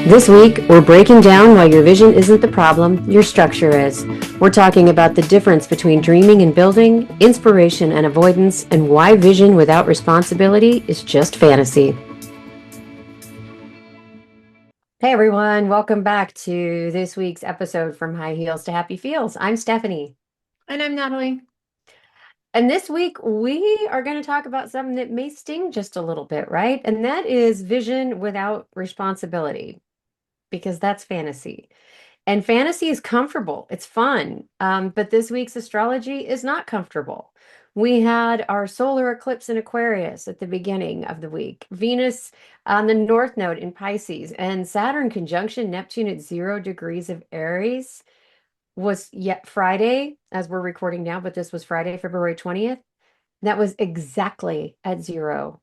This week, we're breaking down why your vision isn't the problem, your structure is. We're talking about the difference between dreaming and building, inspiration and avoidance, and why vision without responsibility is just fantasy. Hey everyone, welcome back to this week's episode from High Heels to Happy Feels. I'm Stephanie. And I'm Natalie. And this week, we are going to talk about something that may sting just a little bit, right? And that is vision without responsibility, because that's fantasy. And fantasy is comfortable, it's fun. But this week's astrology is not comfortable. We had our solar eclipse in Aquarius at the beginning of the week, Venus on the north node in Pisces, and Saturn conjunction Neptune at 0 degrees of Aries was yet Friday, as we're recording now, but this was Friday, February 20th. That was exactly at 0.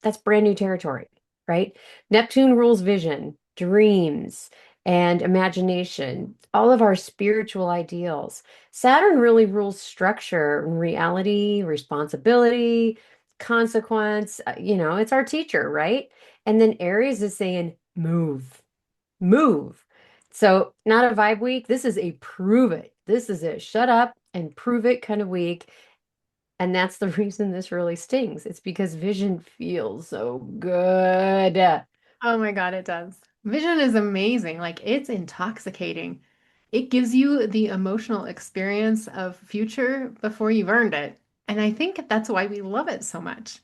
That's brand new territory, right? Neptune rules vision, dreams, and imagination, all of our spiritual ideals. Saturn really rules structure, reality, responsibility, consequence. It's our teacher, right? And then Aries is saying, move, move. So, not a vibe week. This is a prove it. This is a shut up and prove it kind of week. And that's the reason this really stings. It's because vision feels so good. Oh my God, it does. Vision is amazing. Like it's intoxicating. It gives you the emotional experience of future before you've earned it. And I think that's why we love it so much.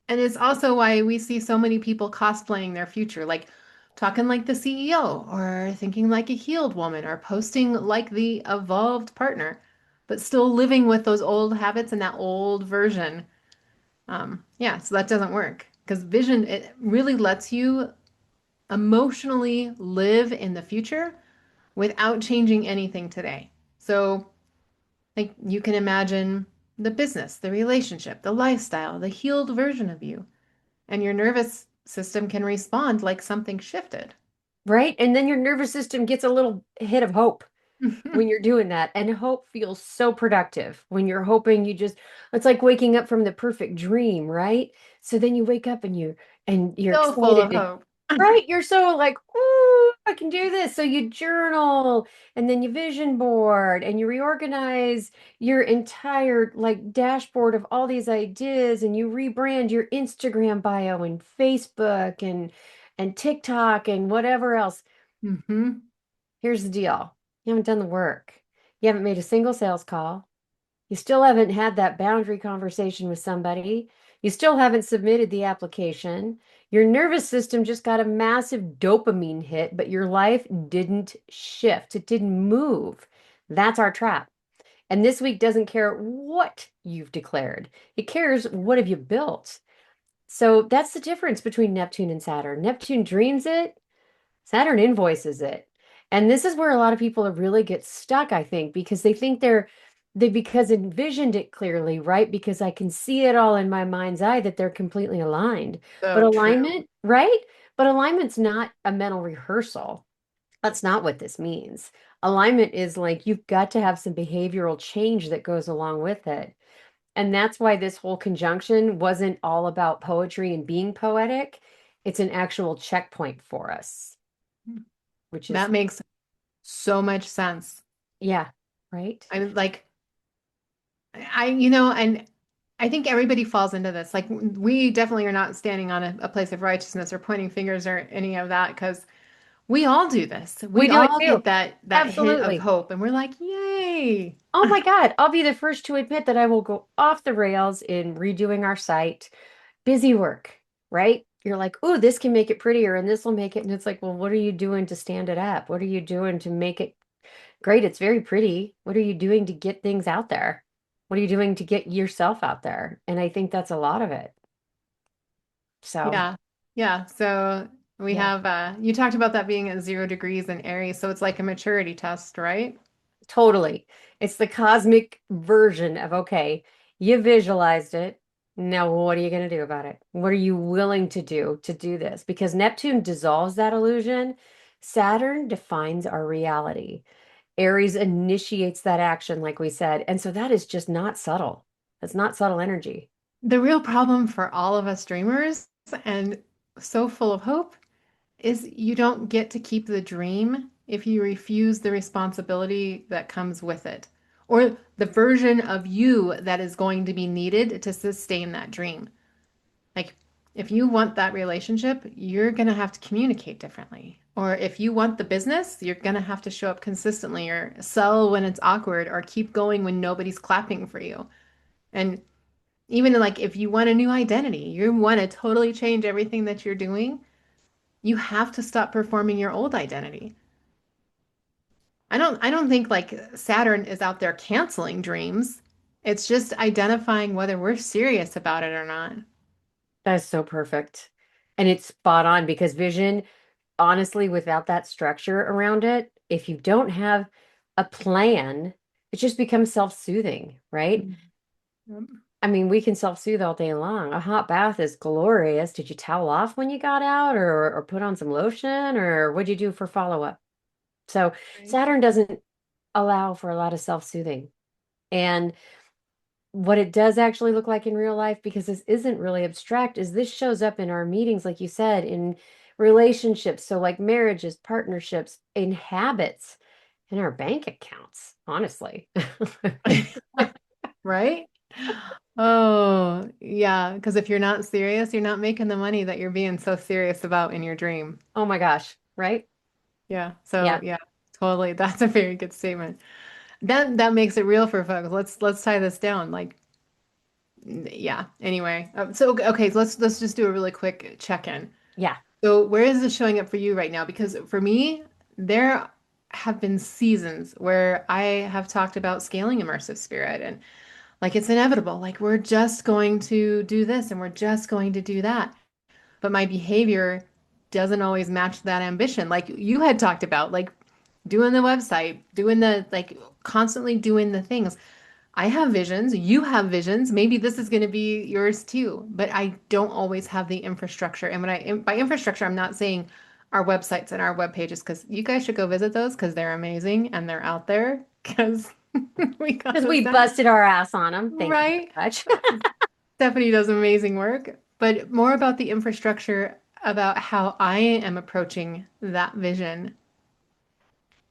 And it's also why we see so many people cosplaying their future, like talking like the CEO or thinking like a healed woman or posting like the evolved partner, but still living with those old habits and that old version. Yeah, so that doesn't work because vision, it really lets you emotionally live in the future without changing anything today. So, like, you can imagine the business, the relationship, the lifestyle, the healed version of you, and your nervous system can respond like something shifted. Right? And then your nervous system gets a little hit of hope when you're doing that. And hope feels so productive when you're hoping it's like waking up from the perfect dream, right? So then you wake up and you're So full excited of to, hope. right? You're so like, ooh, I can do this. So you journal and then you vision board and you reorganize your entire like dashboard of all these ideas and you rebrand your Instagram bio and Facebook and TikTok and whatever else. Hmm. Here's the deal. You haven't done the work. You haven't made a single sales call. You still haven't had that boundary conversation with somebody. You still haven't submitted the application. Your nervous system just got a massive dopamine hit, but your life didn't shift. It didn't move. That's our trap. And this week doesn't care what you've declared. It cares what have you built. So that's the difference between Neptune and Saturn. Neptune dreams it, Saturn invoices it. And this is where a lot of people really get stuck, I think, because they think they because envisioned it clearly, right? Because I can see it all in my mind's eye that they're completely aligned. But So true. alignment, right? But alignment's not a mental rehearsal. That's not what this means. Alignment is like you've got to have some behavioral change that goes along with it. And that's why this whole conjunction wasn't all about poetry and being poetic. It's an actual checkpoint for us, which is That makes so much sense. yeah, right? I'm like, and I think everybody falls into this. Like, we definitely are not standing on a place of righteousness or pointing fingers or any of that because we all do this. We We do it all too. get that hit of Absolutely. hope, and we're like, yay. Oh my God, I'll be the first to admit that I will go off the rails in redoing our site. Busy work, right? You're like, oh, this can make it prettier and this will make it. And it's like, well, what are you doing to stand it up? What are you doing to make it great? It's very pretty. What are you doing to get things out there? What are you doing to get yourself out there? And I think that's a lot of it. So, Yeah. Yeah. So we yeah. have you talked about that being at 0 degrees in Aries, so it's like a maturity test, right? Totally. It's the cosmic version of, okay, you visualized it. Now, what are you going to do about it? What are you willing to do this? Because Neptune dissolves that illusion. Saturn defines our reality. Aries initiates that action, like we said. And so that is just not subtle. That's not subtle energy. The real problem for all of us dreamers and so full of hope is you don't get to keep the dream if you refuse the responsibility that comes with it, or the version of you that is going to be needed to sustain that dream. Like, if you want that relationship, you're going to have to communicate differently. Or if you want the business, you're going to have to show up consistently or sell when it's awkward or keep going when nobody's clapping for you. And even like if you want a new identity, you want to totally change everything that you're doing, you have to stop performing your old identity. I don't think like Saturn is out there canceling dreams. It's just identifying whether we're serious about it or not. That is so perfect. And it's spot on because vision, honestly, without that structure around it, if you don't have a plan, it just becomes self-soothing, right? Yep. I mean, we can self-soothe all day long. A hot bath is glorious. Did you towel off when you got out or put on some lotion or what'd you do for follow-up? So Right. Saturn doesn't allow for a lot of self-soothing. And what it does actually look like in real life, because this isn't really abstract, is this shows up in our meetings, like you said, in relationships. So, like marriages, partnerships, in habits, in our bank accounts, honestly. Right? Oh, yeah. Because if you're not serious, you're not making the money that you're being so serious about in your dream. Oh my gosh, right? Yeah. So Yeah, yeah, totally. That's a very good statement. That makes it real for folks. Let's tie this down. Like, yeah. Anyway, okay, so let's just do a really quick check-in. yeah. So where is this showing up for you right now? Because for me, there have been seasons where I have talked about scaling immersive spirit and like it's inevitable. Like we're just going to do this and we're just going to do that. But my behavior doesn't always match that ambition. Like you had talked about, like doing the website, doing the like constantly doing the things. I have visions, you have visions. Maybe this is going to be yours too, but I don't always have the infrastructure. And by infrastructure, I'm not saying our websites and our web pages because you guys should go visit those because they're amazing and they're out there because we got Because those we done. busted our ass on them. Thank you Right? very much. Stephanie does amazing work, but more about the infrastructure, about how I am approaching that vision.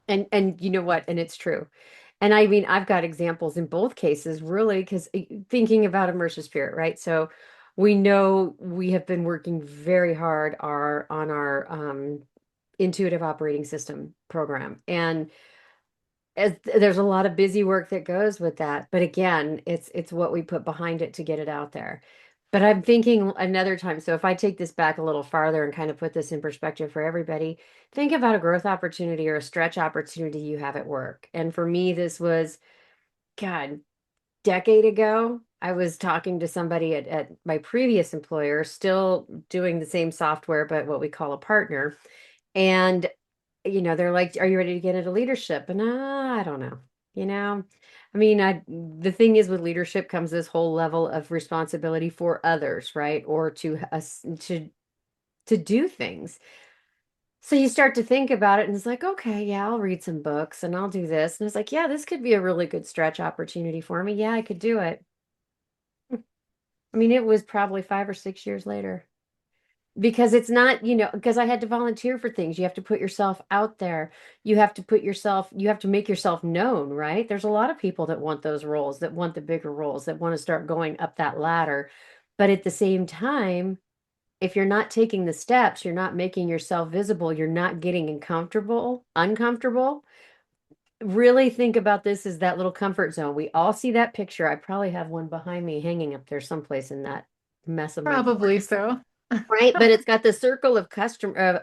And you know what? And it's true. And I mean, I've got examples in both cases, really, because thinking about immersive spirit, right? So we know we have been working very hard on our intuitive operating system program. And there's a lot of busy work that goes with that. But again, it's what we put behind it to get it out there. But I'm thinking another time. So if I take this back a little farther and kind of put this in perspective for everybody, think about a growth opportunity or a stretch opportunity you have at work. And for me, this was, God, decade ago. I was talking to somebody at my previous employer, still doing the same software, but what we call a partner. And they're like, "Are you ready to get into leadership?" And I don't know. You know, I mean, the thing is with leadership comes this whole level of responsibility for others, right? Or to us to do things. So you start to think about it and it's like, okay, yeah, I'll read some books and I'll do this. And it's like, yeah, this could be a really good stretch opportunity for me. Yeah, I could do it. I mean, it was probably 5 or 6 years later. Because it's not, because I had to volunteer for things. You have to put yourself out there. You have to make yourself known, right? There's a lot of people that want those roles, that want the bigger roles, that want to start going up that ladder. But at the same time, if you're not taking the steps, you're not making yourself visible, you're not getting uncomfortable. Really think about this as that little comfort zone. We all see that picture. I probably have one behind me hanging up there someplace in that mess of my Probably so. right? But it's got the circle of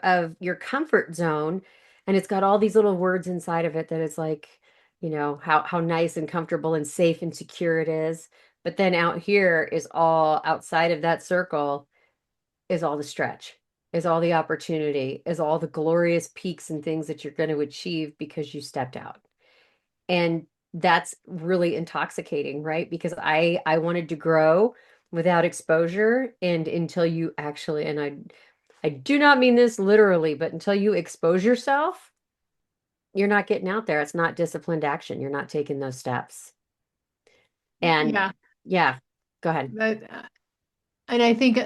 of your comfort zone, and it's got all these little words inside of it that it's like, how nice and comfortable and safe and secure it is. But then out here is all outside of that circle is all the stretch, is all the opportunity, is all the glorious peaks and things that you're going to achieve because you stepped out. And that's really intoxicating, right? Because I wanted to grow without exposure and until you actually, and I do not mean this literally, but until you expose yourself, you're not getting out there. It's not disciplined action. You're not taking those steps. And Yeah, yeah, go ahead. that, and I think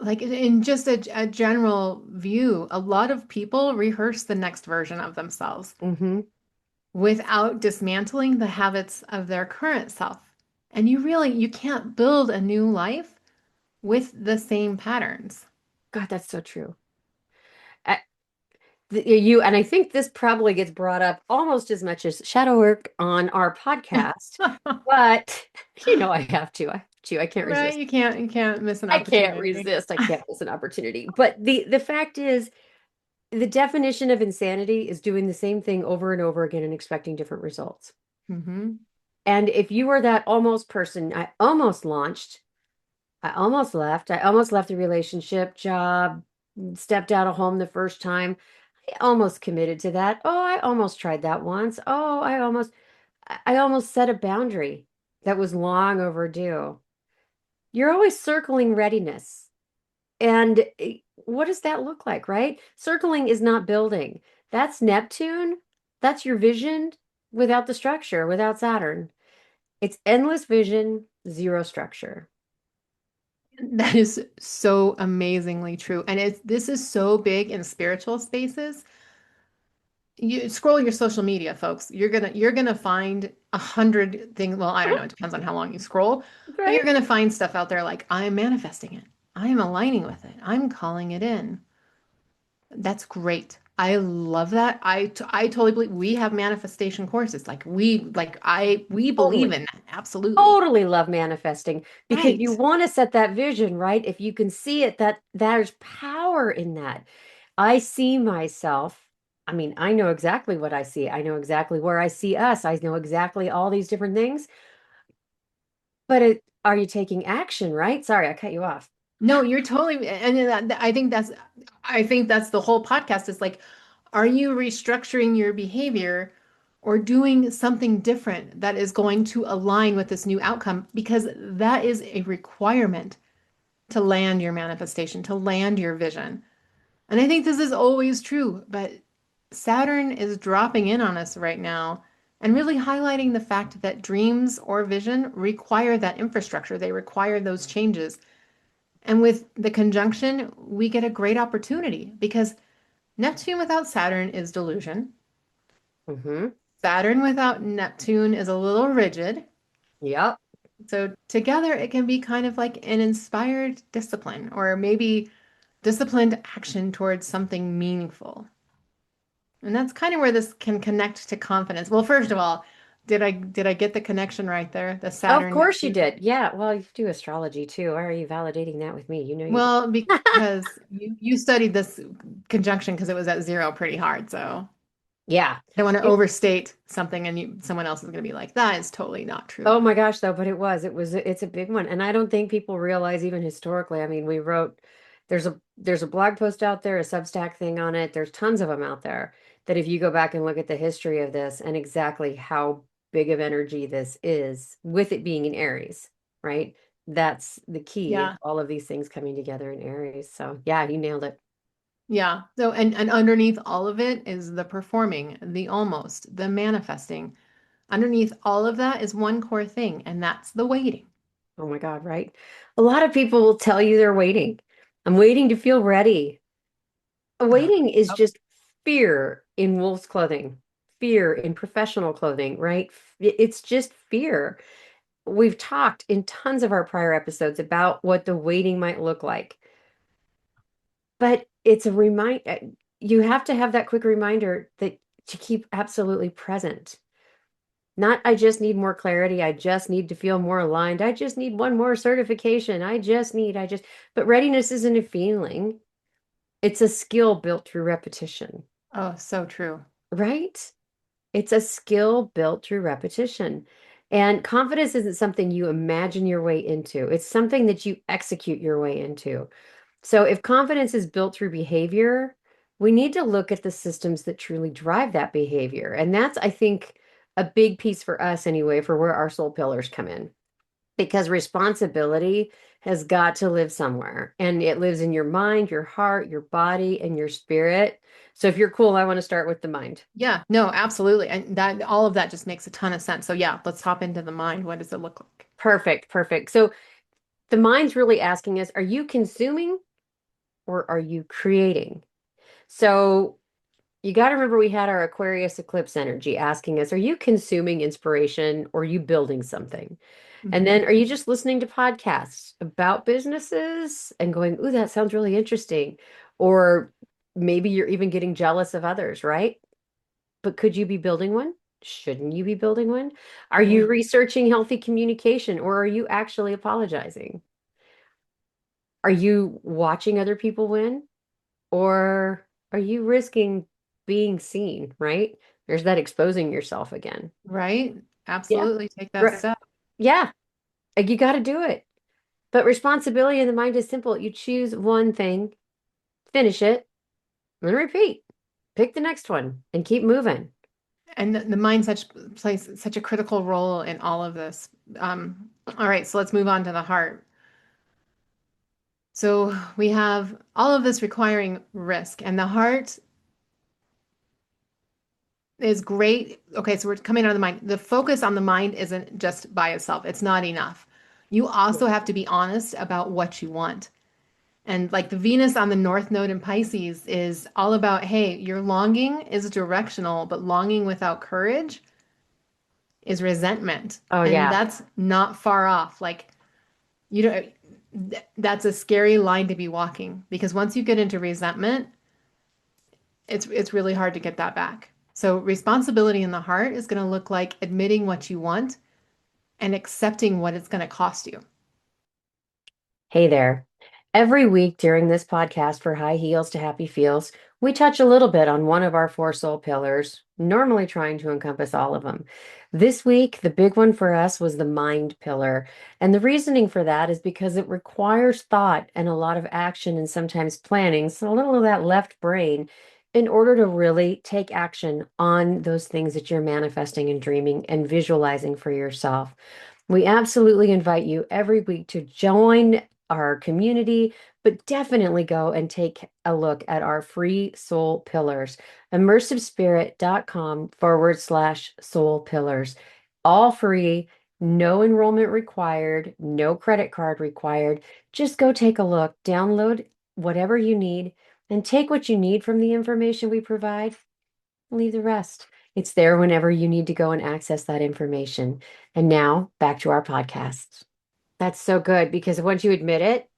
Like in just a general view, a lot of people rehearse the next version of themselves Hmm. without dismantling the habits of their current self. And you can't build a new life with the same patterns. God, that's so true. You and I think this probably gets brought up almost as much as shadow work on our podcast, but I have to. I have to. I can't Right? resist. You can't miss an I can't opportunity. resist. I can't miss an opportunity. But the fact is, the definition of insanity is doing the same thing over and over again and expecting different results. Hmm. And if you are that almost person, I almost launched, I almost left the relationship, job, stepped out of home the first time. I almost committed to that. Oh, I almost tried that once. Oh, I almost set a boundary that was long overdue. You're always circling readiness. And what does that look like, right? Circling is not building. That's Neptune. That's your vision without the structure, without Saturn. It's endless vision, zero structure. That is so amazingly true. And this is so big in spiritual spaces. You scroll your social media, folks. You're gonna find 100 things. Well, I don't know, it depends on how long you scroll, but Right? you're gonna find stuff out there like I'm manifesting it. I am aligning with it. I'm calling it in. That's great. I love that. I totally believe we have manifestation courses. We believe Totally. in that. Absolutely. Totally love manifesting because you Right. want to set that vision, right? If you can see it, that there's power in that. I see myself. I mean, I know exactly what I see. I know exactly where I see us. I know exactly all these different things. But are you taking action, right? Sorry, I cut you off. No, you're totally, and I think that's the whole podcast is like, are you restructuring your behavior or doing something different that is going to align with this new outcome? Because that is a requirement to land your manifestation, to land your vision. And I think this is always true, but Saturn is dropping in on us right now and really highlighting the fact that dreams or vision require that infrastructure. They require those changes. And with the conjunction, we get a great opportunity because Neptune without Saturn is delusion. Mm-hmm. Saturn without Neptune is a little rigid. Yep. So together it can be kind of like an inspired discipline or maybe disciplined action towards something meaningful. And that's kind of where this can connect to confidence. Well, first of all, did I get the connection right there? The Of Saturn course you Neptune. did. Yeah. Well, you do astrology too. Why are you validating that with me? You know you do. Well, because you studied this conjunction because it was at zero pretty hard. So Yeah. I don't want to It, overstate something and someone else is going to be like, that is totally not true. oh my gosh, though, but it's a big one. And I don't think people realize even historically. I mean, we wrote there's a blog post out there, a Substack thing on it. There's tons of them out there that if you go back and look at the history of this and exactly how big of energy this is, with it being in Aries, right? That's the key is Yeah. all of these things coming together in Aries. So yeah, you nailed it. Yeah. So, and underneath all of it is the performing, the almost, the manifesting. Underneath all of that is one core thing, and that's the waiting. Oh my God, right? A lot of people will tell you they're waiting. I'm waiting to feel ready. Waiting is Yep. just fear in wolf's clothing, fear in professional clothing, right? It's just fear. We've talked in tons of our prior episodes about what the waiting might look like, but it's a you have to have that quick reminder that to keep absolutely present. Not, I just need more clarity. I just need to feel more aligned. I just need one more certification. But readiness isn't a feeling. It's a skill built through repetition, Oh, so true. right? It's a skill built through repetition. And confidence isn't something you imagine your way into. It's something that you execute your way into. So if confidence is built through behavior, we need to look at the systems that truly drive that behavior. And that's, I think, a big piece for us anyway, for where our soul pillars come in. Because responsibility has got to live somewhere, and it lives in your mind, your heart, your body, and your spirit. So if you're cool, I want to start with the mind. Yeah, no, absolutely. And that all of that just makes a ton of sense. So yeah, let's hop into the mind. What does it look like? Perfect, perfect. So the mind's really asking us, are you consuming? or are you creating? So you got to remember we had our Aquarius eclipse energy asking us, are you consuming inspiration or are you building something? And Hmm. then are you just listening to podcasts about businesses and going, ooh, that sounds really interesting? Or maybe you're even getting jealous of others, right? But could you be building one? Shouldn't you be building one? Are you Right. researching healthy communication or are you actually apologizing? Are you watching other people win or are you risking being seen, right? There's that exposing yourself again. Right. Yeah. Absolutely. Take that Right. step. Yeah. Like you got to do it. But responsibility in the mind is simple. You choose one thing, finish it, and then repeat. Pick the next one and keep moving. And the mind plays such a critical role in all of this. All right, so let's move on to the heart. So we have all of this requiring risk, and the heart is great. Okay, so we're coming out of the mind. The focus on the mind isn't just by itself, it's not enough. You also have to be honest about what you want. And like the Venus on the North Node in Pisces is all about, hey, your longing is directional, but longing without courage is resentment. Oh, And yeah. that's not far off. Like, you know, that's a scary line to be walking because once you get into resentment, it's really hard to get that back. So responsibility in the heart is going to look like admitting what you want and accepting what it's going to cost you. Hey there. Every week during this podcast for High Heels to Happy Feels, we touch a little bit on one of our four soul pillars, normally trying to encompass all of them. This week, the big one for us was the mind pillar. And the reasoning for that is because it requires thought and a lot of action and sometimes planning, so a little of that left brain in order to really take action on those things that you're manifesting and dreaming and visualizing for yourself. We absolutely invite you every week to join our community, but definitely go and take a look at our free soul pillars, immersivespirit.com/soul pillars. All free, no enrollment required, no credit card required. Just go take a look, download whatever you need, and take what you need from the information we provide, leave the rest. It's there whenever you need to go and access that information. And now back to our podcast. That's so good because once you admit it,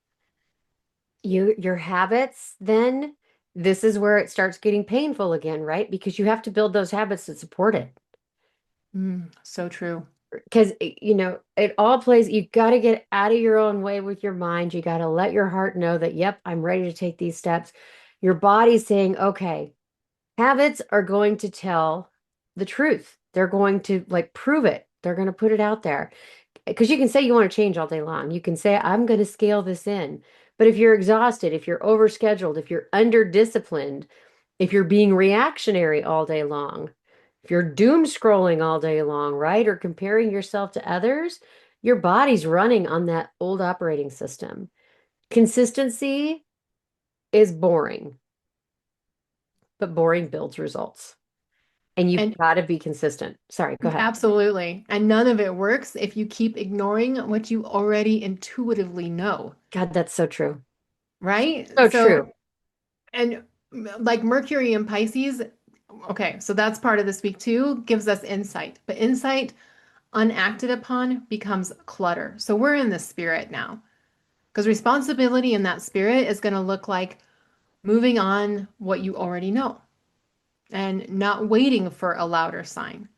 your habits, then this is where it starts getting painful again, right? Because you have to build those habits that support it. So true. Because it all plays, you got to get out of your own way with your mind. You got to let your heart know that, yep, I'm ready to take these steps. Your body's saying, okay, habits are going to tell the truth. They're going to like prove it. They're going to put it out there. Because you can say you want to change all day long. You can say, I'm going to scale this in. But if you're exhausted, if you're overscheduled, if you're under disciplined, if you're being reactionary all day long, if you're doom scrolling all day long, right? Or comparing yourself to others, your body's running on that old operating system. Consistency is boring, but boring builds results. And you've And got to be consistent. Sorry, go ahead. absolutely. And none of it works if you keep ignoring what you already intuitively know, God, that's so true. right? So So, true. and like Mercury and Pisces, okay, so that's part of this week too, gives us insight. But insight unacted upon becomes clutter. So we're in the spirit now. Because responsibility in that spirit is going to look like moving on what you already know and not waiting for a louder sign.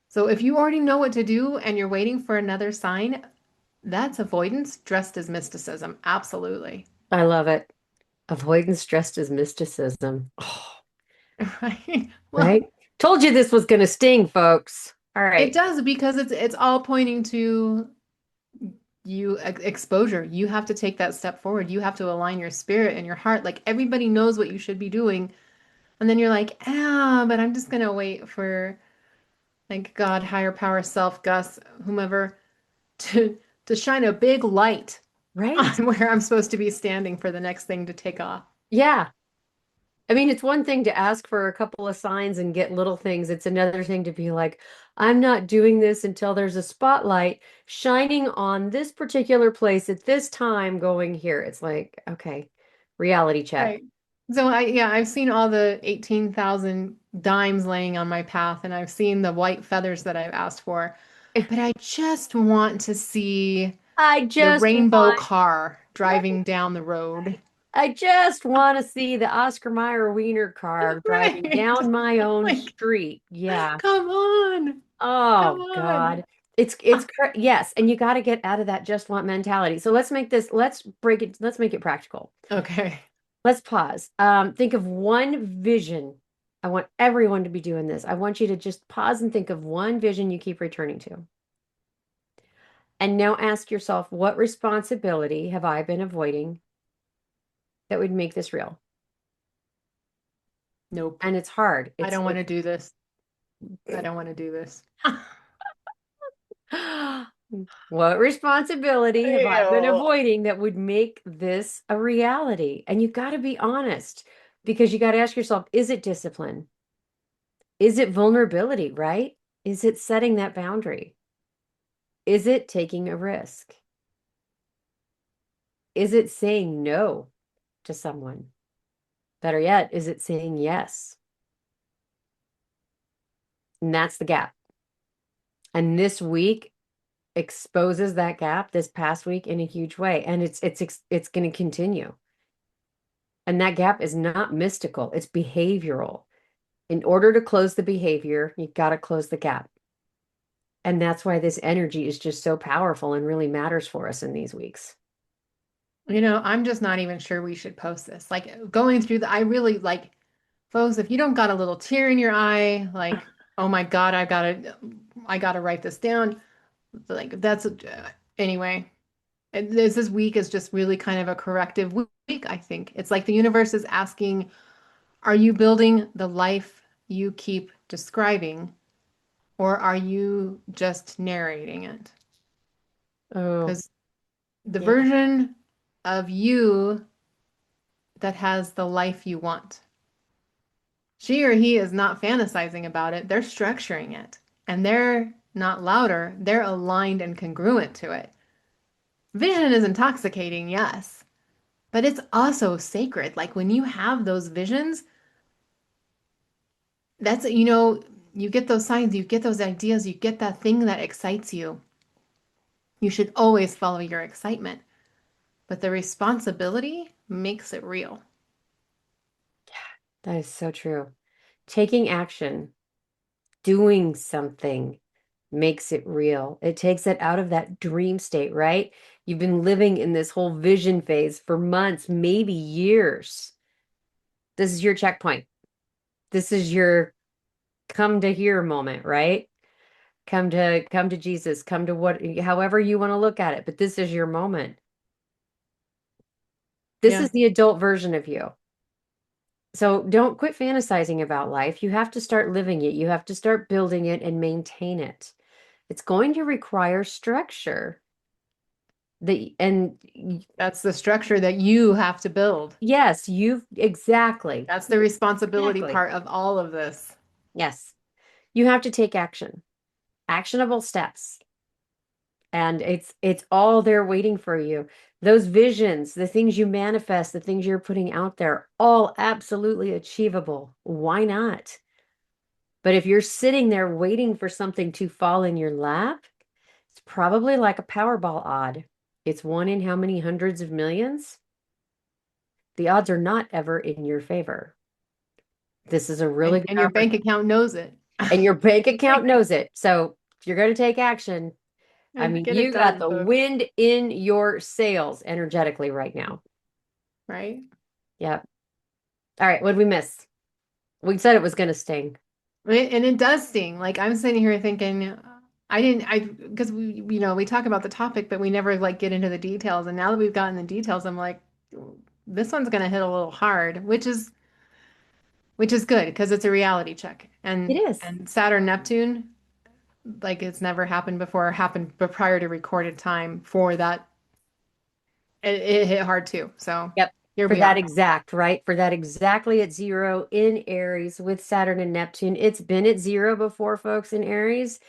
So if you already know what to do and you're waiting for another sign, that's avoidance dressed as mysticism. Absolutely. I love it. Avoidance dressed as mysticism. Oh, Right. Well, right? Told you this was going to sting, folks. All it right. does because it's all pointing to exposure. You have to take that step forward. You have to align your spirit and your heart. Like everybody knows what you should be doing. And then you're like, ah, but I'm just gonna wait for like God, higher power, self, Gus, whomever, to shine a big light Right? on where I'm supposed to be standing for the next thing to take off. Yeah. I mean, it's one thing to ask for a couple of signs and get little things. It's another thing to be like, I'm not doing this until there's a spotlight shining on this particular place at this time going here. It's like, okay, Reality check. Right. So yeah, I've seen all the 18,000 dimes laying on my path, and I've seen the white feathers that I've asked for, but I just want to see I the just rainbow want, car right? driving down the road. I just want to see the Oscar Mayer wiener car driving Right. down my own Like, street. Yeah. come on. Come Oh on. God. Yes, and you got to get out of that just want mentality. So let's make it practical. Okay. Let's pause. Think of one vision. I want everyone to be doing this. I want you to just pause and think of one vision you keep returning to. And now ask yourself, what responsibility have I been avoiding that would make this real? Nope. And it's hard. I It's don't want like, to do this. I don't want to do this. what responsibility have I been Ew. avoiding that would make this a reality? And you got to be honest because you got to ask yourself, is it discipline? Is it vulnerability, right? Is it setting that boundary? Is it taking a risk? Is it saying no to someone? Better yet, is it saying yes? And that's the gap. And this week exposes that gap this past week in a huge way. And it's going to continue. And that gap is not mystical, it's behavioral. In order to close the behavior, you've got to close the gap. And that's why this energy is just so powerful and really matters for us in these weeks. I'm just not even sure we should post this. Like going through I really like, folks, if you don't got a little tear in your eye, like, oh my God, I gotta write this down. Like that's anyway. This week is just really kind of a corrective week, I think. It's like the universe is asking, are you building the life you keep describing, or are you just narrating it? Oh, Because the yeah. version of you that has the life you want, she or he is not fantasizing about it, they're structuring it. And they're not louder, they're aligned and congruent to it. Vision is intoxicating, yes, but it's also sacred. Like when you have those visions, that's, you get those signs, you get those ideas, you get that thing that excites you. You should always follow your excitement, but the responsibility makes it real. That is so true. Taking action, doing something makes it real. It takes it out of that dream state, right? You've been living in this whole vision phase for months, maybe years. This is your checkpoint. This is your come to here moment, right? Come to Jesus, come to what however you want to look at it, but this is your moment. This Yeah. is the adult version of you. So don't quit fantasizing about life. You have to start living it. You have to start building it and maintain it. It's going to require structure. That's the structure that you have to build. Yes, you've exactly. That's the responsibility Exactly. part of all of this. Yes. You have to take action. Actionable steps. And it's all there waiting for you. Those visions, the things you manifest, the things you're putting out there, all absolutely achievable. Why not? But if you're sitting there waiting for something to fall in your lap, it's probably like a Powerball odd. It's one in how many hundreds of millions? The odds are not ever in your favor. This is a really And good and your bank opportunity, account knows it. and your bank account Like, knows it. So if you're going to take action, I and mean, get it you got done, the folks. wind in your sails energetically right now. Right? Yep. All right. What did we miss? We said it was going to sting. And it does sting. Like I'm sitting here thinking, because we talk about the topic, but we never like get into the details. And now that we've gotten the details, I'm like, this one's gonna hit a little hard, which is good because it's a reality check. It And is. and Saturn Neptune, like it's never happened before, happened but prior to recorded time for that, it hit hard too. So Yep. here For we that are. exact, right? For that exactly at zero in Aries with Saturn and Neptune. It's been at zero before, folks, in Aries.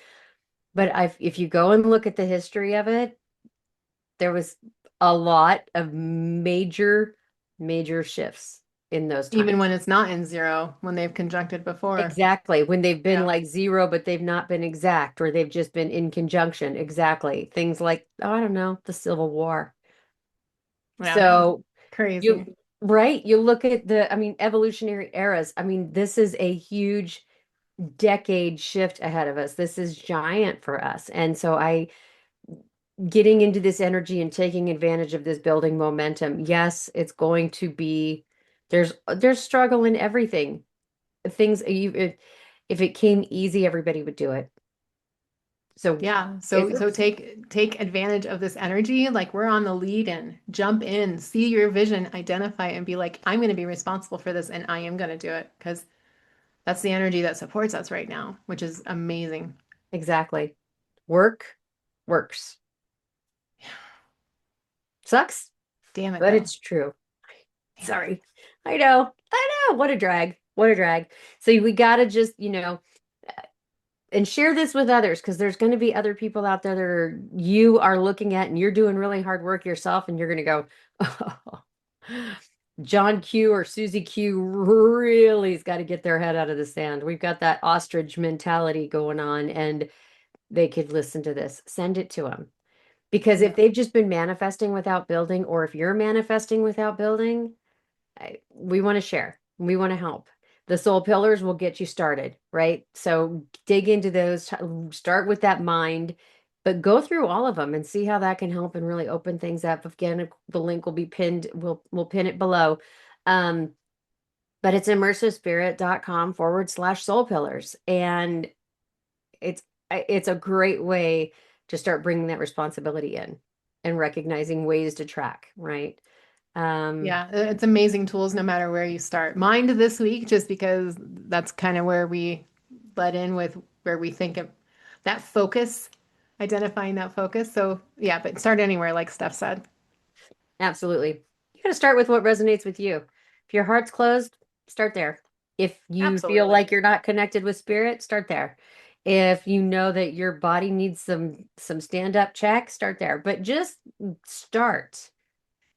But if you go and look at the history of it, there was a lot of major major shifts in those Even times. when it's not in zero, when they've conjuncted before. Exactly. When they've been Yeah. like zero, but they've not been exact, or they've just been in conjunction. Exactly. Things like, oh, I don't know, the Civil War. Yeah. So Crazy. you, right, you look at I mean, evolutionary eras. I mean, this is a huge decade shift ahead of us. This is giant for us. And so getting into this energy and taking advantage of this building momentum. Yes, it's going to be there's struggle in everything. Things if it came easy, everybody would do it. So Yeah. if So take advantage of this energy. Like we're on the lead and jump in, see your vision, identify it, and be like, I'm going to be responsible for this and I am going to do it because that's the energy that supports us right now, which is amazing. exactly. Work works. Sucks, Damn it but though. it's true. Damn it. Sorry. I know. I know. What a drag. What a drag. So we gotta just, and share this with others because there's going to be other people out there that you are looking at and you're doing really hard work yourself and you're going to go, oh, John Q or Susie Q really's got to get their head out of the sand. We've got that ostrich mentality going on and they could listen to this. Send it to them. Because if Yeah. they've just been manifesting without building, or if you're manifesting without building, we want to share. We want to help. The soul pillars will get you started, right? So dig into those, start with that mind, but go through all of them and see how that can help and really open things up. Again, the link will be pinned. We'll pin it below. Um, but it's immersivespirit.com/soul pillars. And it's it's a great way to start bringing that responsibility in and recognizing ways to track, right? Um, Yeah, it's amazing tools no matter where you start. Mind this week, just because that's kind of where we let in with where we think of that focus, identifying that focus. So yeah, but start anywhere, like Steph said. Absolutely. You got to start with what resonates with you. If your heart's closed, start there. If you feel Absolutely. like you're not connected with spirit, start there. If you know that your body needs some stand-up check, start there. But just start.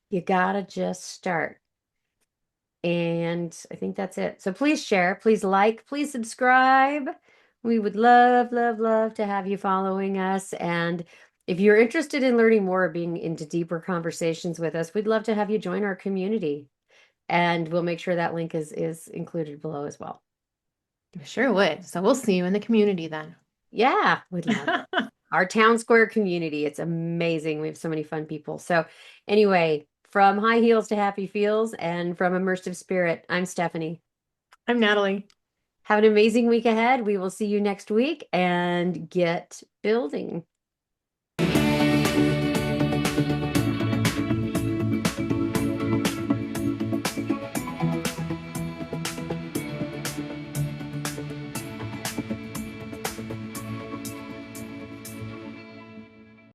You gotta just start. And I think that's it. So please share, please like, please subscribe. We would love, love, love to have you following us. And if you're interested in learning more, being into deeper conversations with us, we'd love to have you join our community. And we'll make sure that link is included below as well. Sure would. So we'll see you in the community then. Yeah, we'd love it. Our town square community, it's amazing. We have so many fun people. So anyway, from high heels to happy feels and from immersive spirit, I'm Stephanie. I'm Natalie. Have an amazing week ahead. We will see you next week and get building.